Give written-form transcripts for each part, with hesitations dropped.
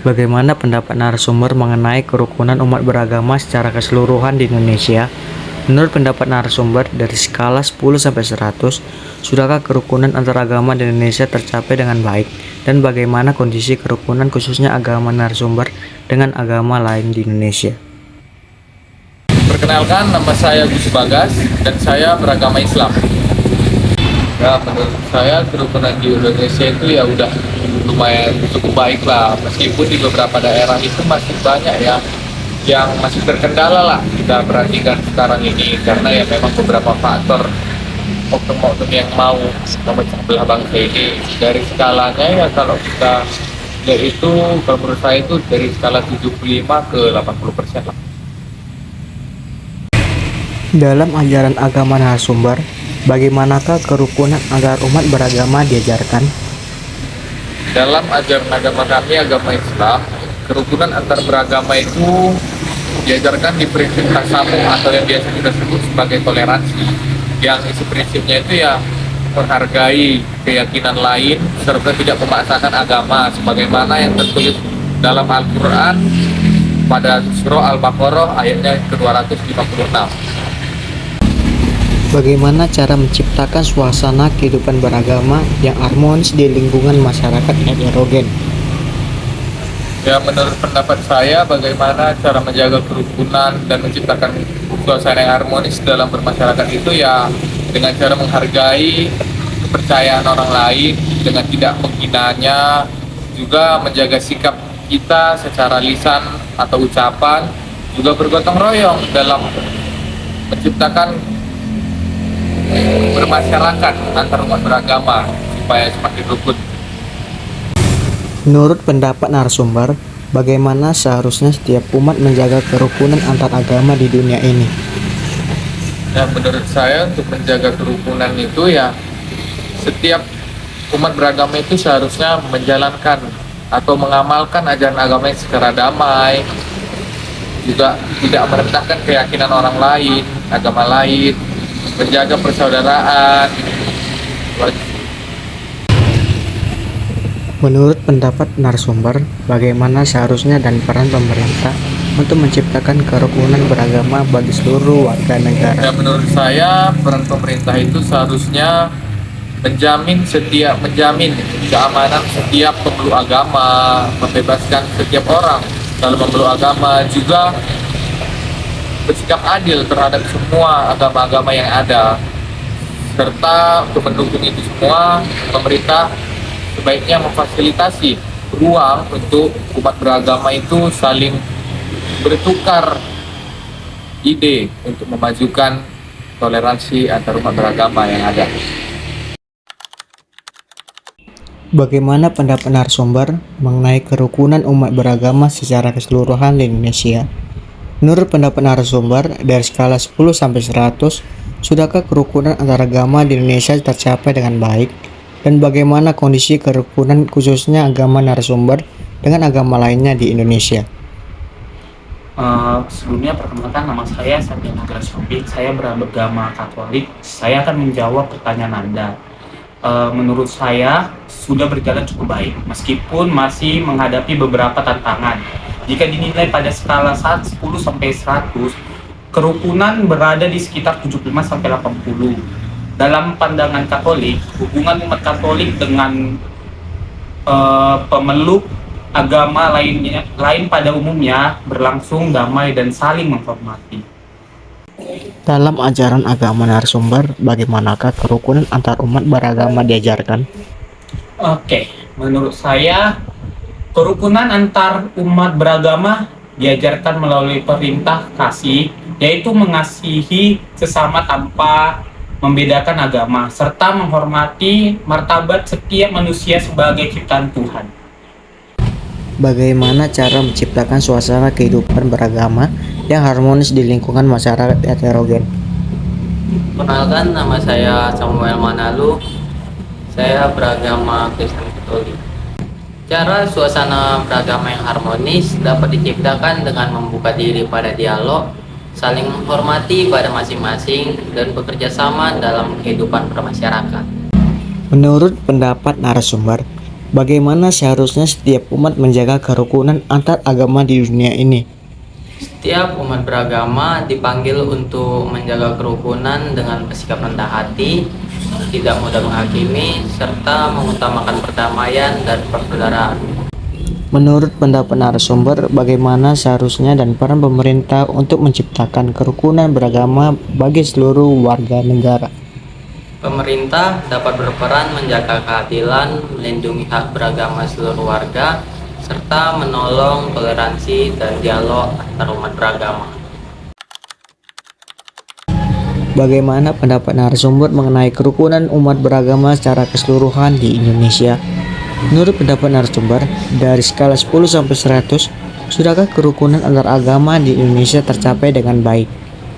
Bagaimana pendapat narasumber mengenai kerukunan umat beragama secara keseluruhan di Indonesia? Menurut pendapat narasumber, dari skala 10 sampai 100, sudahkah kerukunan antaragama di Indonesia tercapai dengan baik? Dan bagaimana kondisi kerukunan khususnya agama narasumber dengan agama lain di Indonesia? Perkenalkan, nama saya Gus Bagas dan saya beragama Islam. Ya, menurut saya kerukunan di Indonesia itu ya udah lumayan cukup baik lah. Meskipun di beberapa daerah itu masih banyak ya yang masih terkendala lah kita perhatikan sekarang ini, karena ya memang beberapa faktor oknum-oknum yang mau memecah belah bangsa ini. Dari skalanya ya kalau kita lihat itu, kalau menurut saya itu dari skala 75 ke 80% lah. Dalam ajaran agama narasumber, bagaimanakah kerukunan agar umat beragama diajarkan? Dalam ajaran agama kami, agama Islam, kerukunan antar beragama itu diajarkan di prinsip tasamuh atau yang biasa kita sebut sebagai toleransi. Yang isi prinsipnya itu ya menghargai keyakinan lain serta tidak memaksakan agama, sebagaimana yang tertulis dalam Al-Quran pada surah Al-Baqarah ayatnya ke-256. Bagaimana cara menciptakan suasana kehidupan beragama yang harmonis di lingkungan masyarakat heterogen? Ya, menurut pendapat saya, bagaimana cara menjaga kerukunan dan menciptakan suasana yang harmonis dalam bermasyarakat itu ya dengan cara menghargai kepercayaan orang lain dengan tidak menghinanya, juga menjaga sikap kita secara lisan atau ucapan, juga bergotong royong dalam menciptakan bermasyarakat antar umat beragama supaya semakin rukun. Menurut pendapat narasumber, bagaimana seharusnya setiap umat menjaga kerukunan antar agama di dunia ini? Ya, menurut saya untuk menjaga kerukunan itu ya setiap umat beragama itu seharusnya menjalankan atau mengamalkan ajaran agama secara damai, juga tidak merendahkan keyakinan orang lain, agama lain, menjaga persaudaraan. Menurut pendapat narasumber, bagaimana seharusnya dan peran pemerintah untuk menciptakan kerukunan beragama bagi seluruh warga negara? Dan menurut saya peran pemerintah itu seharusnya menjamin keamanan setiap pemeluk agama, membebaskan setiap orang dalam memeluk agama, juga bersikap adil terhadap semua agama-agama yang ada. Serta untuk mendukung itu semua, pemerintah sebaiknya memfasilitasi ruang untuk umat beragama itu saling bertukar ide untuk memajukan toleransi antar umat beragama yang ada. Bagaimana pendapat narasumber mengenai kerukunan umat beragama secara keseluruhan di Indonesia? Menurut pendapat narasumber, dari skala 10 sampai 100, sudahkah kerukunan antar agama di Indonesia tercapai dengan baik? Dan bagaimana kondisi kerukunan khususnya agama narasumber dengan agama lainnya di Indonesia? Sebelumnya perkenalkan, nama saya Satya Nugra Syobik, saya beragama Katolik. Saya akan menjawab pertanyaan Anda. Menurut saya sudah berjalan cukup baik, meskipun masih menghadapi beberapa tantangan. Jika dinilai pada skala 10 sampai 100, kerukunan berada di sekitar 75 sampai 80. Dalam pandangan Katolik, hubungan umat Katolik dengan pemeluk agama lain pada umumnya berlangsung damai dan saling menghormati. Dalam ajaran agama narasumber, bagaimanakah kerukunan antar umat beragama diajarkan? Oke, menurut saya kerukunan antar umat beragama diajarkan melalui perintah kasih, yaitu mengasihi sesama tanpa membedakan agama, serta menghormati martabat setiap manusia sebagai ciptaan Tuhan. Bagaimana cara menciptakan suasana kehidupan beragama yang harmonis di lingkungan masyarakat heterogen? Perkenalkan, nama saya Samuel Manalu. Saya beragama Kristen Katolik. Cara suasana beragama yang harmonis dapat diciptakan dengan membuka diri pada dialog, saling menghormati pada masing-masing, dan bekerja sama dalam kehidupan bermasyarakat. Menurut pendapat narasumber, Bagaimana seharusnya setiap umat menjaga kerukunan antar agama di dunia ini? Setiap umat beragama dipanggil untuk menjaga kerukunan dengan bersikap rendah hati, tidak mudah menghakimi, serta mengutamakan perdamaian dan persaudaraan. Menurut pendapat narasumber, bagaimana seharusnya dan peran pemerintah untuk menciptakan kerukunan beragama bagi seluruh warga negara? Pemerintah dapat berperan menjaga keadilan, melindungi hak beragama seluruh warga, serta menolong toleransi dan dialog antar umat beragama. Bagaimana pendapat narasumber mengenai kerukunan umat beragama secara keseluruhan di Indonesia? Menurut pendapat narasumber, dari skala 10 sampai 100, sudahkah kerukunan antar agama di Indonesia tercapai dengan baik?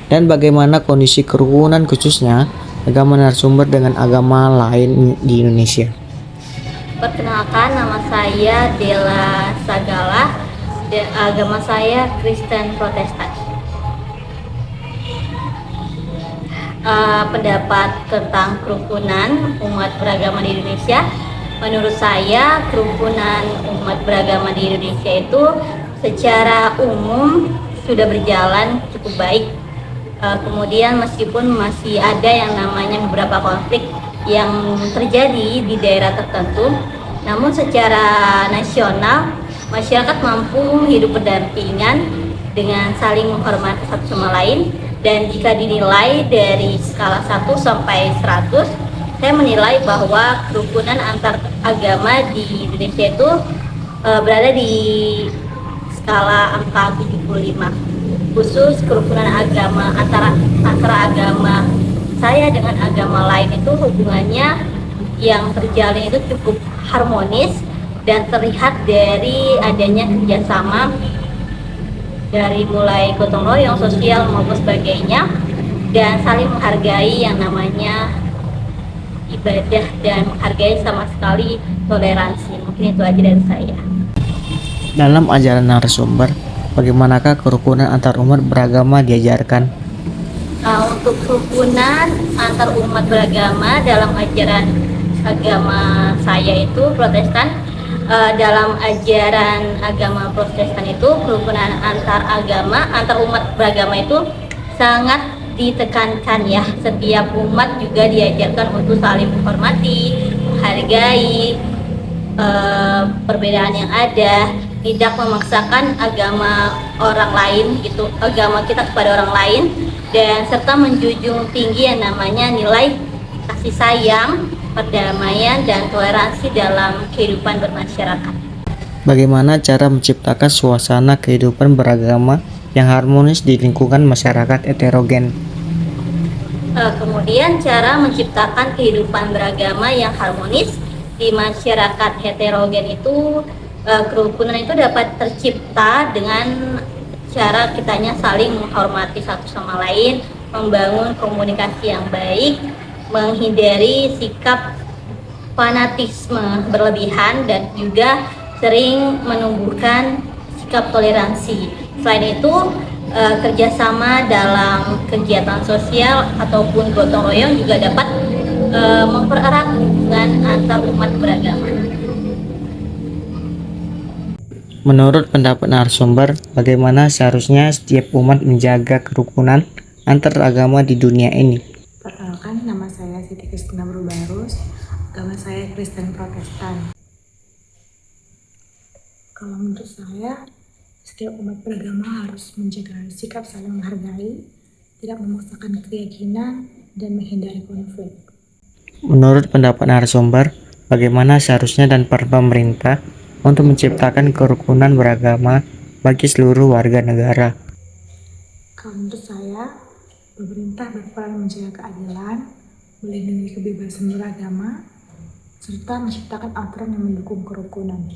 Dan bagaimana kondisi kerukunan khususnya agama narasumber dengan agama lain di Indonesia? Perkenalkan, nama saya Dela Sagala. Agama saya Kristen Protestan. Pendapat tentang kerukunan umat beragama di Indonesia, menurut saya kerukunan umat beragama di Indonesia itu secara umum sudah berjalan cukup baik. Kemudian meskipun masih ada yang namanya beberapa konflik yang terjadi di daerah tertentu, namun secara nasional masyarakat mampu hidup berdampingan dengan saling menghormati satu sama lain. Dan jika dinilai dari skala 1 sampai 100, saya menilai bahwa kerukunan antar agama di Indonesia itu berada di skala angka 75. Khusus kerukunan agama antara agama saya dengan agama lain itu hubungannya yang terjalin itu cukup harmonis dan terlihat dari adanya kerjasama dari mulai gotong royong, sosial maupun sebagainya, dan saling menghargai yang namanya ibadah dan menghargai sama sekali toleransi. Mungkin itu aja dari saya. Dalam ajaran narasumber, bagaimanakah kerukunan antar umat beragama diajarkan? Untuk kerukunan antar umat beragama dalam ajaran agama saya itu Protestan, dalam ajaran agama Protestan itu kerukunan antar agama, antar umat beragama itu sangat ditekankan ya. Setiap umat juga diajarkan untuk saling menghormati, menghargai perbedaan yang ada, tidak memaksakan agama orang lain gitu, agama kita kepada orang lain, dan serta menjunjung tinggi yang namanya nilai kasih sayang, perdamaian, dan toleransi dalam kehidupan bermasyarakat. Bagaimana cara menciptakan suasana kehidupan beragama yang harmonis di lingkungan masyarakat heterogen? Kemudian cara menciptakan kehidupan beragama yang harmonis di masyarakat heterogen itu, kerukunan itu dapat tercipta dengan cara kitanya saling menghormati satu sama lain, membangun komunikasi yang baik, menghindari sikap fanatisme berlebihan, dan juga sering menumbuhkan sikap toleransi. Selain itu, kerjasama dalam kegiatan sosial ataupun gotong royong juga dapat mempererat hubungan antar umat beragama. Menurut pendapat narasumber, bagaimana seharusnya setiap umat menjaga kerukunan antar agama di dunia ini? Perkenalkan, nama saya Siti Kristina Berbarus, agama saya Kristen Protestan. Kalau menurut saya, setiap umat beragama harus menjaga sikap saling menghargai, tidak memaksakan keyakinan, dan menghindari konflik. Menurut pendapat narasumber, bagaimana seharusnya dan peran pemerintah untuk menciptakan kerukunan beragama bagi seluruh warga negara? Kalau menurut saya, pemerintah berperan menjaga keadilan, melindungi kebebasan beragama, serta menciptakan aturan yang mendukung kerukunan.